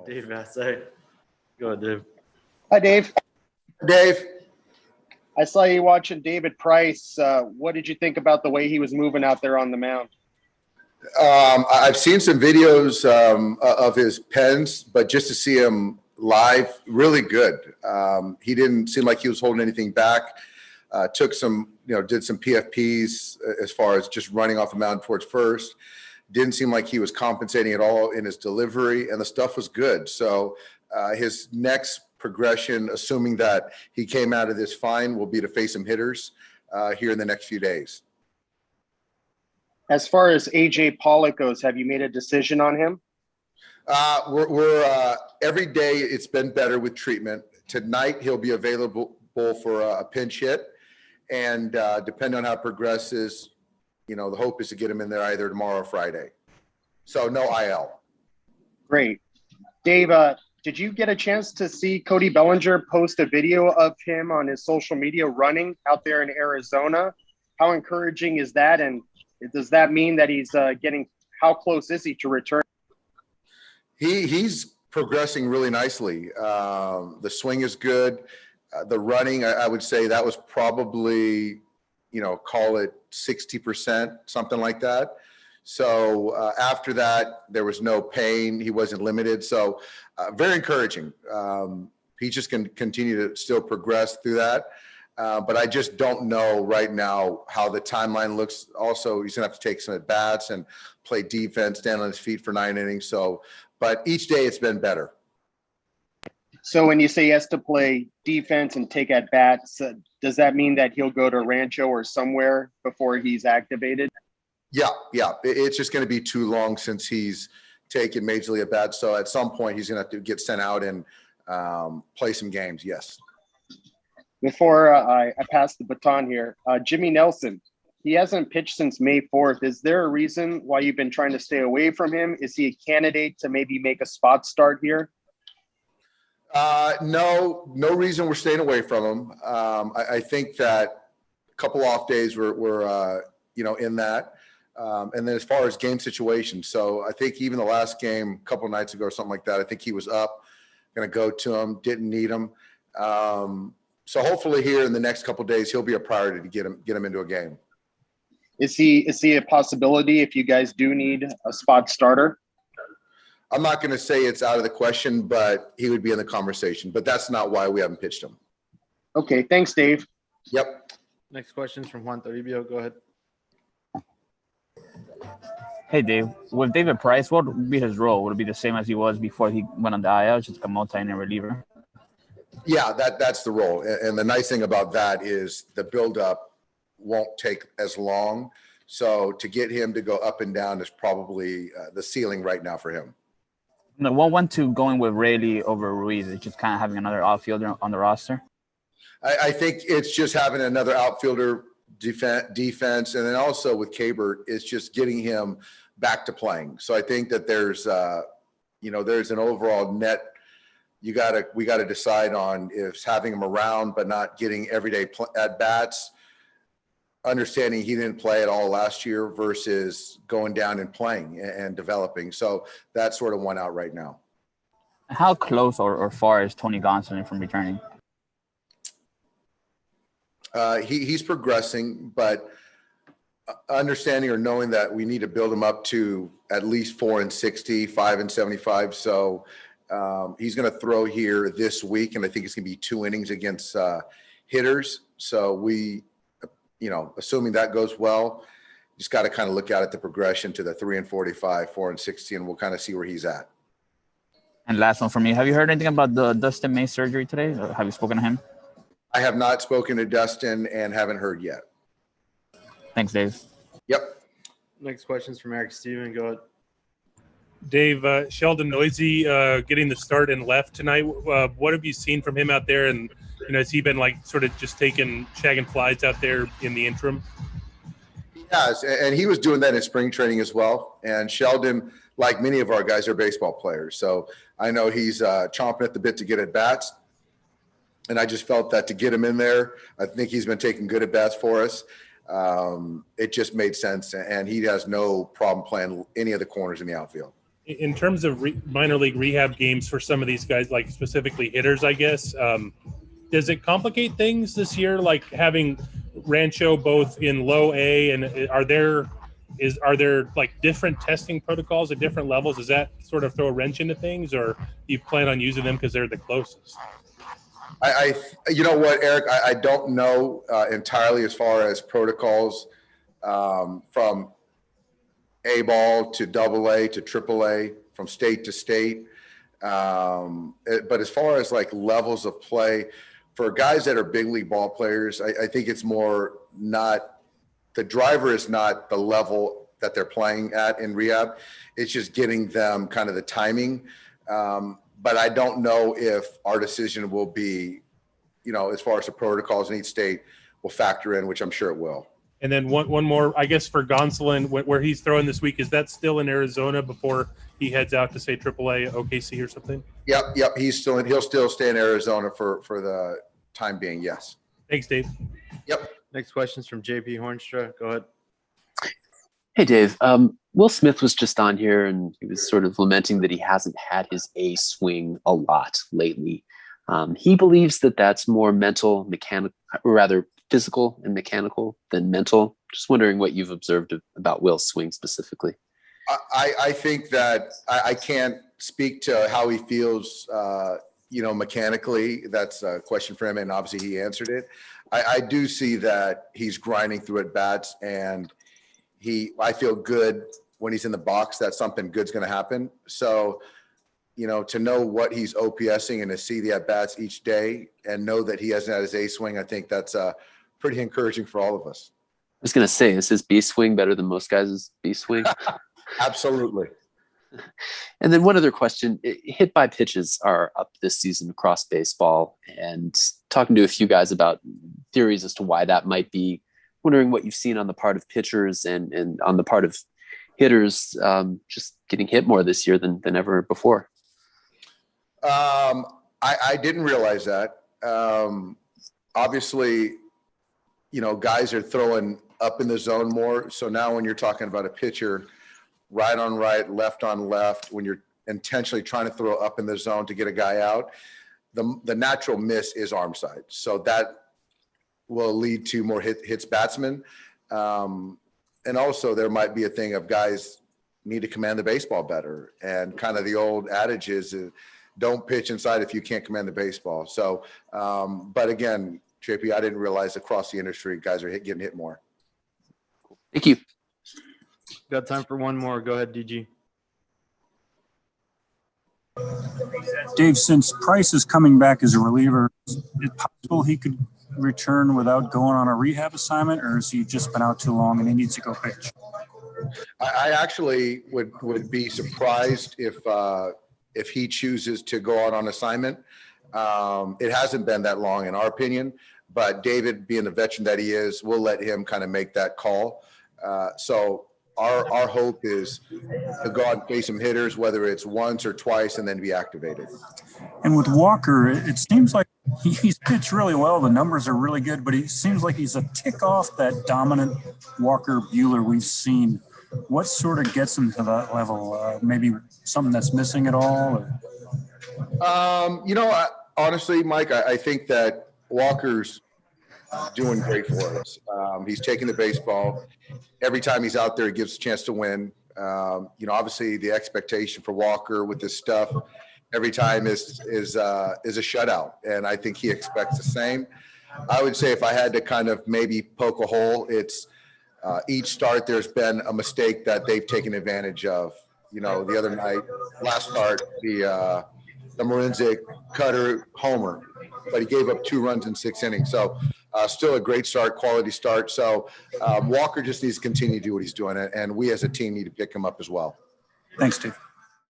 Dave Massey. Go ahead, Dave. Hi, Dave. Dave. I saw you watching David Price. What did you think about the way he was moving out there on the mound? I've seen some videos of his pens, but just to see him live, really good. He didn't seem like he was holding anything back. Took some, did some PFPs as far as just running off the mound towards first. Didn't seem like he was compensating at all in his delivery, and the stuff was good. So his next progression, assuming that he came out of this fine, will be to face some hitters here in the next few days. As far as AJ Pollock goes, have you made a decision on him? We're every day it's been better with treatment. Tonight he'll be available for a pinch hit, and depending on how it progresses, the hope is to get him in there either tomorrow or Friday. So no IL. Great. Dave, did you get a chance to see Cody Bellinger post a video of him on his social media running out there in Arizona? How encouraging is that? And does that mean that he's how close is he to return? He's progressing really nicely. The swing is good. The running, I would say that was probably, call it 60%, something like that. So after that, there was no pain. He wasn't limited. So very encouraging. He just can continue to still progress through that. But I just don't know right now how the timeline looks. Also, he's going to have to take some at-bats and play defense, stand on his feet for 9 innings. So, but each day it's been better. So when you say he has to play defense and take at-bats, does that mean that he'll go to Rancho or somewhere before he's activated? Yeah. It's just going to be too long since he's taken major league at-bats. So at some point he's going to have to get sent out and play some games, yes. Before I pass the baton here, Jimmy Nelson, he hasn't pitched since May 4th. Is there a reason why you've been trying to stay away from him? Is he a candidate to maybe make a spot start here? No reason we're staying away from him. I think that a couple off days were in that. And then as far as game situation, so I think even the last game, a couple of nights ago or something like that, I think he was up, going to go to him, didn't need him. So hopefully here in the next couple of days, he'll be a priority to get him into a game. Is he a possibility if you guys do need a spot starter? I'm not going to say it's out of the question, but he would be in the conversation. But that's not why we haven't pitched him. Okay, thanks, Dave. Yep. Next question is from Juan Toribio. Go ahead. Hey, Dave. With David Price, what would be his role? Would it be the same as he was before he went on the IL, just a multi-inning reliever? Yeah, that's the role. And the nice thing about that is the buildup won't take as long. So to get him to go up and down is probably the ceiling right now for him. No, what went to going with Rayleigh over Ruiz? It's just kind of having another outfielder on the roster? I think it's just having another outfielder defense. And then also with Kabert, it's just getting him back to playing. So I think that there's an overall net we got to decide on is having him around but not getting everyday at-bats, understanding he didn't play at all last year versus going down and playing and developing. So that's sort of one out right now. How close or far is Tony Gonsolin from returning? He's progressing, but understanding or knowing that we need to build him up to at least 4-60, 5-75. So he's going to throw here this week, and I think it's going to be 2 innings against hitters. So we, assuming that goes well, just got to kind of look out at the progression to the 3-45, 4-60, and we'll kind of see where he's at. And last one for me. Have you heard anything about the Dustin May surgery today? Or have you spoken to him? I have not spoken to Dustin and haven't heard yet. Thanks, Dave. Yep. Next question is from Eric Steven. Go ahead. Dave, Sheldon Noisy getting the start in left tonight. What have you seen from him out there? And, has he been sort of just shagging flies out there in the interim? Yes, and he was doing that in spring training as well. And Sheldon, like many of our guys, are baseball players. So I know he's chomping at the bit to get at bats. And I just felt that to get him in there, I think he's been taking good at bats for us. It just made sense. And he has no problem playing any of the corners in the outfield. In terms of minor league rehab games for some of these guys, like specifically hitters, I guess, does it complicate things this year, like having Rancho both in low A, and are there like different testing protocols at different levels? Does that sort of throw a wrench into things, or do you plan on using them because they're the closest? You know what, Eric, I don't know entirely as far as protocols from A ball to AA to AAA, from state to state. But as far as like levels of play for guys that are big league ball players, I think it's more not the driver is not the level that they're playing at in rehab. It's just getting them kind of the timing. But I don't know if our decision will be, as far as the protocols in each state will factor in, which I'm sure it will. And then one more, I guess, for Gonsolin, where he's throwing this week, is that still in Arizona before he heads out to say AAA, OKC or something? Yep. He'll still stay in Arizona for the time being. Yes. Thanks, Dave. Yep. Next question is from JP Hoornstra. Go ahead. Hey, Dave. Will Smith was just on here, and he was sort of lamenting that he hasn't had his A swing a lot lately. He believes that that's more mental, mechanical, or rather physical and mechanical than mental. Just wondering what you've observed about Will's swing specifically. I think that I can't speak to how he feels, mechanically. That's a question for him, and obviously he answered it. I do see that he's grinding through at bats, and I feel good when he's in the box that something good's going to happen. So, to know what he's OPSing and to see the at bats each day and know that he hasn't had his A swing, I think that's pretty encouraging for all of us. I was going to say, is his B swing better than most guys' B swing? Absolutely. And then one other question. Hit by pitches are up this season across baseball, and talking to a few guys about theories as to why that might be. Wondering what you've seen on the part of pitchers and on the part of hitters, just getting hit more this year than ever before. I didn't realize that. Obviously, guys are throwing up in the zone more. So now when you're talking about a pitcher, right on right, left on left, when you're intentionally trying to throw up in the zone to get a guy out, the natural miss is arm side. So that will lead to more hits batsmen. And also there might be a thing of guys need to command the baseball better. And kind of the old adage is don't pitch inside if you can't command the baseball. So, but again, JP, I didn't realize across the industry, guys are getting hit more. Thank you. Got time for one more. Go ahead, DG. Dave, since Price is coming back as a reliever, is it possible he could return without going on a rehab assignment, or has he just been out too long and he needs to go pitch? I actually would be surprised if he chooses to go out on assignment. It hasn't been that long in our opinion, but David, being the veteran that he is, we'll let him kind of make that call. So our hope is to go out and face some hitters, whether it's once or twice, and then be activated. And with Walker, it seems like he's pitched really well. The numbers are really good, but he seems like he's a tick off that dominant Walker Buehler we've seen. What sort of gets him to that level? Maybe something that's missing at all? Or? Honestly, Mike, I think that Walker's doing great for us. He's taking the baseball. Every time he's out there, he gives a chance to win. Obviously the expectation for Walker with this stuff every time is a shutout. And I think he expects the same. I would say if I had to kind of maybe poke a hole, it's each start there's been a mistake that they've taken advantage of. The other night, last start, the Marinzik cutter homer, but he gave up 2 runs in 6 innings. So still a great start, quality start. So Walker just needs to continue to do what he's doing, and we as a team need to pick him up as well. Thanks, Steve.